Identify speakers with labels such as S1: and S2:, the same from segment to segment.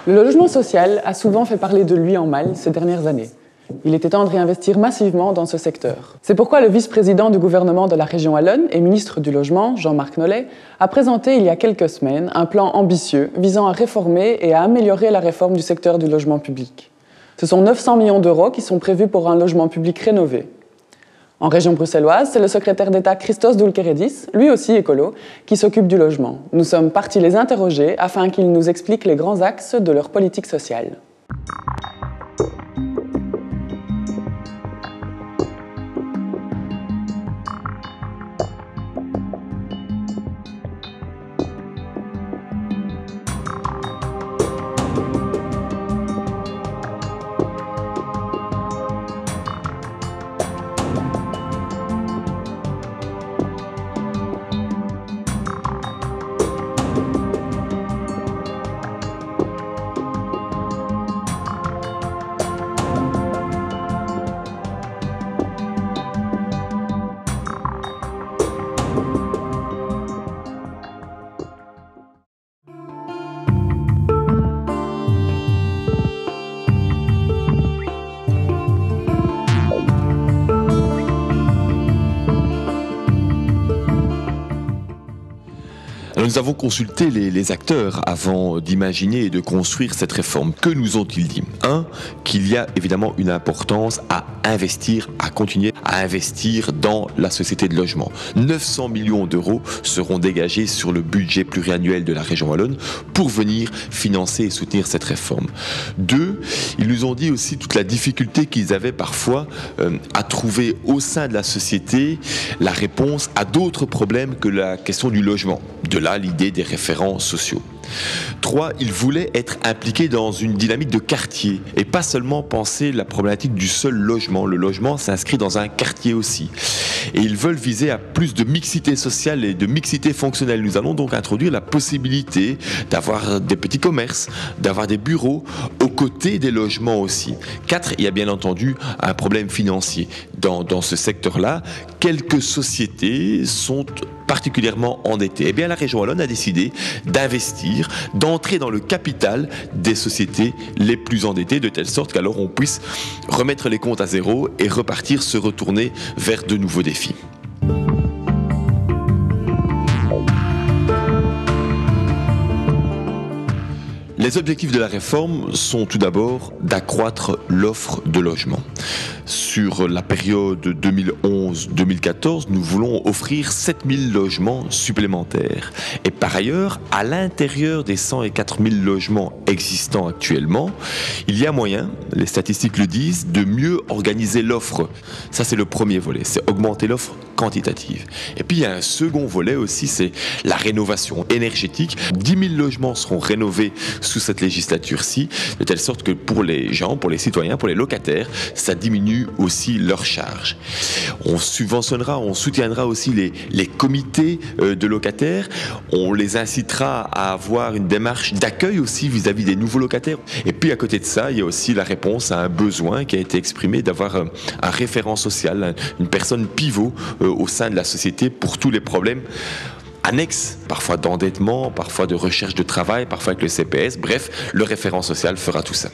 S1: Le logement social a souvent fait parler de lui en mal ces dernières années. Il était temps de réinvestir massivement dans ce secteur. C'est pourquoi le vice-président du gouvernement de la région Wallonne et ministre du Logement, Jean-Marc Nollet, a présenté il y a quelques semaines un plan ambitieux visant à réformer et à améliorer la réforme du secteur du logement public. Ce sont 900 millions d'euros qui sont prévus pour un logement public rénové. En région bruxelloise, c'est le secrétaire d'État Christos Doulkeredis, lui aussi écolo, qui s'occupe du logement. Nous sommes partis les interroger afin qu'ils nous expliquent les grands axes de leur politique sociale.
S2: Nous avons consulté les acteurs avant d'imaginer et de construire cette réforme. Que nous ont-ils dit? Qu'il y a évidemment une importance à investir, à continuer à investir dans la société de logement. 900 millions d'euros seront dégagés sur le budget pluriannuel de la région Wallonne pour venir financer et soutenir cette réforme. 2, ils nous ont dit aussi toute la difficulté qu'ils avaient parfois à trouver au sein de la société la réponse à d'autres problèmes que la question du logement. De là, l'idée des référents sociaux. 3, ils voulaient être impliqués dans une dynamique de quartier et pas seulement penser la problématique du seul logement. Le logement s'inscrit dans un quartier aussi. Et ils veulent viser à plus de mixité sociale et de mixité fonctionnelle. Nous allons donc introduire la possibilité d'avoir des petits commerces, d'avoir des bureaux aux côtés des logements aussi. 4, il y a bien entendu un problème financier. Dans ce secteur-là, quelques sociétés sont particulièrement endettées. Eh bien, la région Wallonne a décidé d'investir, d'entrer dans le capital des sociétés les plus endettées, de telle sorte qu'alors on puisse remettre les comptes à zéro et repartir, se retourner vers de nouveaux défis. Les objectifs de la réforme sont tout d'abord d'accroître l'offre de logement. Sur la période 2011-2014, nous voulons offrir 7000 logements supplémentaires. Et par ailleurs, à l'intérieur des 104 000 logements existants actuellement, il y a moyen, les statistiques le disent, de mieux organiser l'offre. Ça, c'est le premier volet, c'est augmenter l'offre quantitative. Et puis, il y a un second volet aussi, c'est la rénovation énergétique. 10 000 logements seront rénovés sous cette législature-ci, de telle sorte que pour les gens, pour les citoyens, pour les locataires, ça diminue aussi leurs charges. On subventionnera, on soutiendra aussi les comités de locataires, on les incitera à avoir une démarche d'accueil aussi vis-à-vis des nouveaux locataires. Et puis à côté de ça, il y a aussi la réponse à un besoin qui a été exprimé d'avoir un référent social, une personne pivot au sein de la société pour tous les problèmes annexes, parfois d'endettement, parfois de recherche de travail, parfois avec le CPS. Bref, le référent social fera tout ça.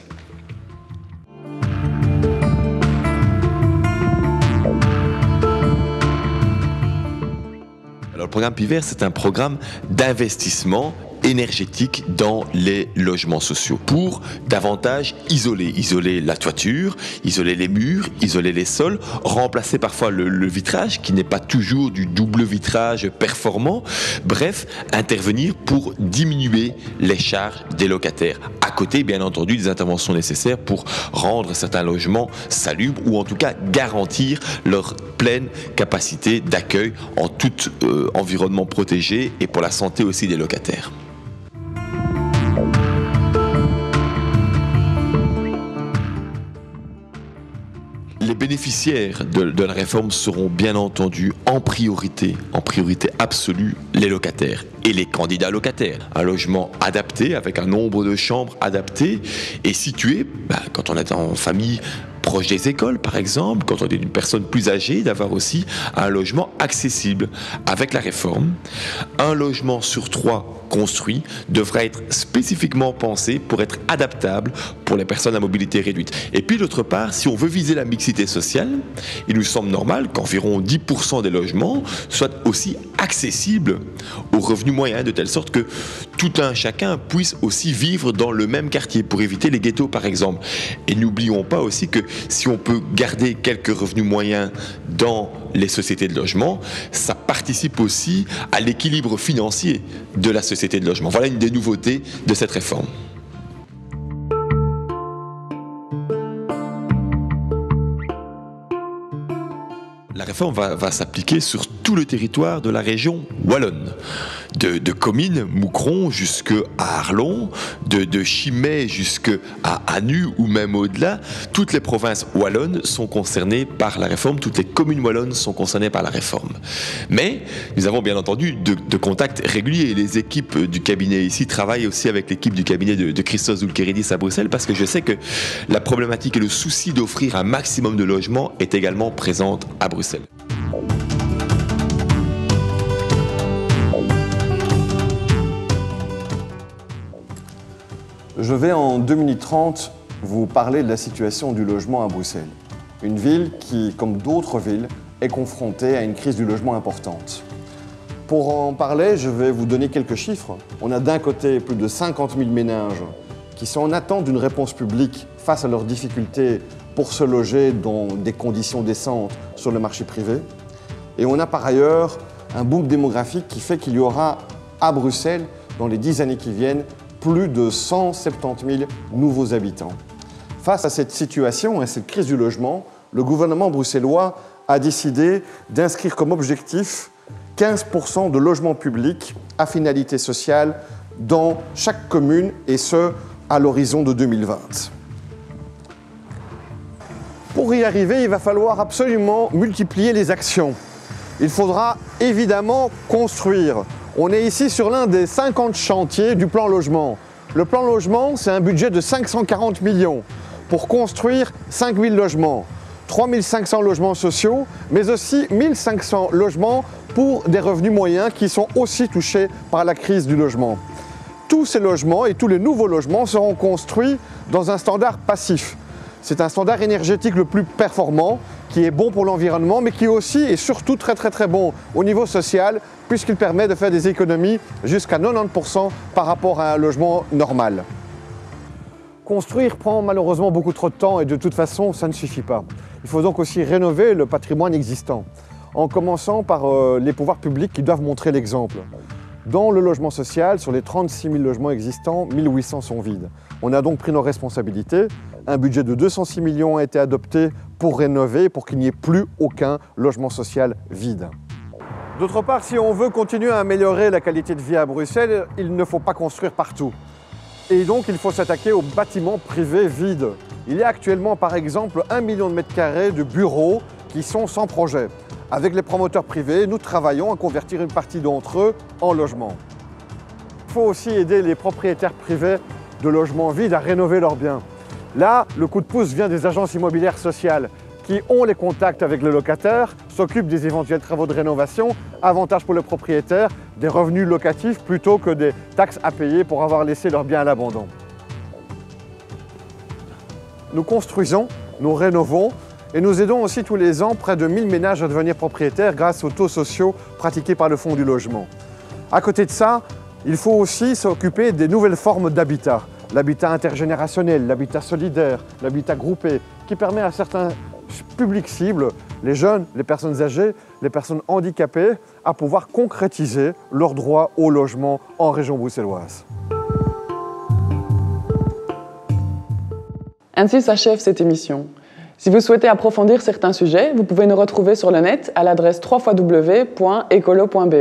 S2: Alors, le programme PIVER, c'est un programme d'investissement énergétique dans les logements sociaux pour davantage isoler la toiture, isoler les murs, isoler les sols, remplacer parfois le vitrage qui n'est pas toujours du double vitrage performant. Bref, intervenir pour diminuer les charges des locataires. À côté, bien entendu, des interventions nécessaires pour rendre certains logements salubres ou en tout cas garantir leur pleine capacité d'accueil en tout environnement protégé et pour la santé aussi des locataires. Les bénéficiaires de la réforme seront bien entendu en priorité absolue les locataires. et les candidats locataires. Un logement adapté, avec un nombre de chambres adapté, et situé, quand on est en famille, proche des écoles par exemple, quand on est une personne plus âgée, d'avoir aussi un logement accessible. Avec la réforme, un logement sur 3 construit devra être spécifiquement pensé pour être adaptable pour les personnes à mobilité réduite. Et puis d'autre part, si on veut viser la mixité sociale, il nous semble normal qu'environ 10% des logements soient aussi accessibles aux revenus moyens, de telle sorte que tout un chacun puisse aussi vivre dans le même quartier, pour éviter les ghettos par exemple. Et n'oublions pas aussi que si on peut garder quelques revenus moyens dans les sociétés de logement, ça participe aussi à l'équilibre financier de la société de logement. Voilà une des nouveautés de cette réforme. La réforme va s'appliquer sur tout le territoire de la région wallonne, de Comines, Moucron jusqu'à Arlon, de Chimay jusqu'à Anu ou même au-delà. Toutes les provinces wallonnes sont concernées par la réforme, toutes les communes wallonnes sont concernées par la réforme. Mais nous avons bien entendu de contacts réguliers. Les équipes du cabinet ici travaillent aussi avec l'équipe du cabinet de Christos Zoulkeridis à Bruxelles, parce que je sais que la problématique et le souci d'offrir un maximum de logements est également présente à Bruxelles.
S3: Je vais en 2 minutes 30 vous parler de la situation du logement à Bruxelles. Une ville qui, comme d'autres villes, est confrontée à une crise du logement importante. Pour en parler, je vais vous donner quelques chiffres. On a d'un côté plus de 50 000 ménages qui sont en attente d'une réponse publique face à leurs difficultés pour se loger dans des conditions décentes sur le marché privé. Et on a par ailleurs un boom démographique qui fait qu'il y aura à Bruxelles, dans les 10 années qui viennent, plus de 170 000 nouveaux habitants. Face à cette situation et à cette crise du logement, le gouvernement bruxellois a décidé d'inscrire comme objectif 15% de logements publics à finalité sociale dans chaque commune, et ce, à l'horizon de 2020. Pour y arriver, il va falloir absolument multiplier les actions. Il faudra évidemment construire. On est ici sur l'un des 50 chantiers du plan logement. Le plan logement, c'est un budget de 540 millions pour construire 5000 logements, 3500 logements sociaux, mais aussi 1500 logements pour des revenus moyens qui sont aussi touchés par la crise du logement. Tous ces logements et tous les nouveaux logements seront construits dans un standard passif. C'est un standard énergétique le plus performant, qui est bon pour l'environnement, mais qui est aussi et surtout très bon au niveau social, puisqu'il permet de faire des économies jusqu'à 90% par rapport à un logement normal. Construire prend malheureusement beaucoup trop de temps, et de toute façon, ça ne suffit pas. Il faut donc aussi rénover le patrimoine existant, en commençant par les pouvoirs publics qui doivent montrer l'exemple. Dans le logement social, sur les 36 000 logements existants, 1800 sont vides. On a donc pris nos responsabilités. Un budget de 206 millions a été adopté pour rénover, pour qu'il n'y ait plus aucun logement social vide. D'autre part, si on veut continuer à améliorer la qualité de vie à Bruxelles, il ne faut pas construire partout. Et donc, il faut s'attaquer aux bâtiments privés vides. Il y a actuellement, par exemple, 1 million de mètres carrés de bureaux qui sont sans projet. Avec les promoteurs privés, nous travaillons à convertir une partie d'entre eux en logements. Il faut aussi aider les propriétaires privés de logements vides à rénover leurs biens. Là, le coup de pouce vient des agences immobilières sociales qui ont les contacts avec les locataires, s'occupent des éventuels travaux de rénovation, avantage pour les propriétaires, des revenus locatifs plutôt que des taxes à payer pour avoir laissé leurs biens à l'abandon. Nous construisons, nous rénovons, et nous aidons aussi tous les ans près de 1000 ménages à devenir propriétaires grâce aux taux sociaux pratiqués par le Fonds du logement. À côté de ça, il faut aussi s'occuper des nouvelles formes d'habitat. L'habitat intergénérationnel, l'habitat solidaire, l'habitat groupé, qui permet à certains publics cibles, les jeunes, les personnes âgées, les personnes handicapées, à pouvoir concrétiser leur droit au logement en région bruxelloise.
S1: Ainsi s'achève cette émission. Si vous souhaitez approfondir certains sujets, vous pouvez nous retrouver sur le net à l'adresse www.ecolo.be.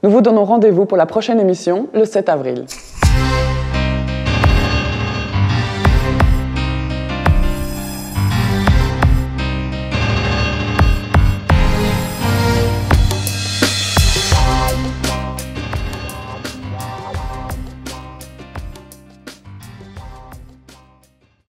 S1: Nous vous donnons rendez-vous pour la prochaine émission le 7 avril.